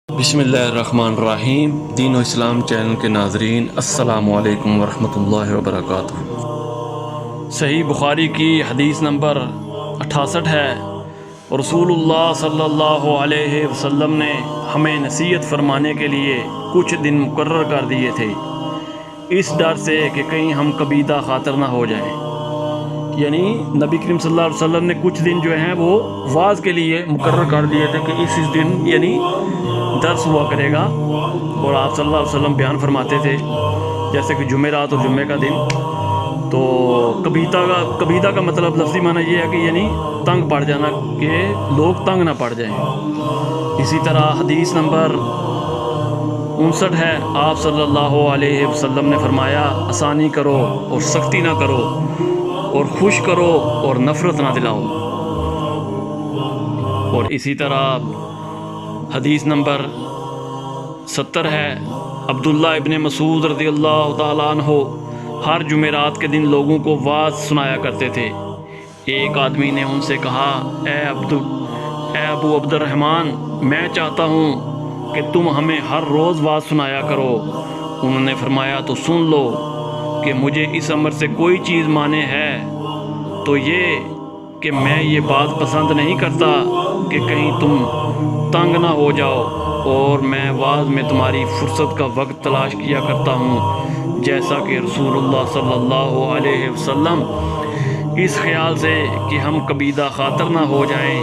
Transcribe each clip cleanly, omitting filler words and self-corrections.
بسم اللہ الرحمن الرحیم۔ دین و اسلام چینل کے ناظرین، السلام علیکم ورحمۃ اللہ وبرکاتہ۔ صحیح بخاری کی حدیث نمبر 68 ہے، رسول اللہ صلی اللہ علیہ وسلم نے ہمیں نصیحت فرمانے کے لیے کچھ دن مقرر کر دیے تھے، اس ڈر سے کہ کہیں ہم کبیدہ خاطر نہ ہو جائیں۔ یعنی نبی کریم صلی اللہ علیہ وسلم نے کچھ دن جو ہیں وہ واعظ کے لیے مقرر کر دیے تھے کہ اس دن یعنی درس ہوا کرے گا، اور آپ صلی اللہ علیہ وسلم بیان فرماتے تھے جیسے کہ جمعرات اور جمعے کا دن۔ تو کبیدہ کا مطلب لفظی معنی یہ ہے کہ یعنی تنگ پڑ جانا، کہ لوگ تنگ نہ پڑ جائیں۔ اسی طرح حدیث نمبر 59 ہے، آپ صلی اللہ علیہ وسلم نے فرمایا، آسانی کرو اور سختی نہ کرو، اور خوش کرو اور نفرت نہ دلاؤ۔ اور اسی طرح حدیث نمبر 70 ہے، عبداللہ ابن مسعود رضی اللہ تعالیٰ عنہ ہر جمعرات کے دن لوگوں کو واعظ سنایا کرتے تھے۔ ایک آدمی نے ان سے کہا، اے ابو عبد الرحمن، میں چاہتا ہوں کہ تم ہمیں ہر روز واعظ سنایا کرو۔ انہوں نے فرمایا، تو سن لو کہ مجھے اس امر سے کوئی چیز مانے ہے تو یہ کہ میں یہ بات پسند نہیں کرتا کہ کہیں تم تنگ نہ ہو جاؤ، اور میں واعظ میں تمہاری فرصت کا وقت تلاش کیا کرتا ہوں، جیسا کہ رسول اللہ صلی اللہ علیہ وسلم اس خیال سے کہ ہم کبیدہ خاطر نہ ہو جائیں،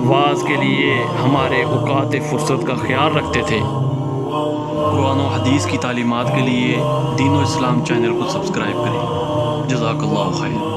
واعظ کے لیے ہمارے اوقات فرصت کا خیال رکھتے تھے۔ قرآن و حدیث کی تعلیمات کے لیے دین و اسلام چینل کو سبسکرائب کریں۔ جزاک اللہ خیر۔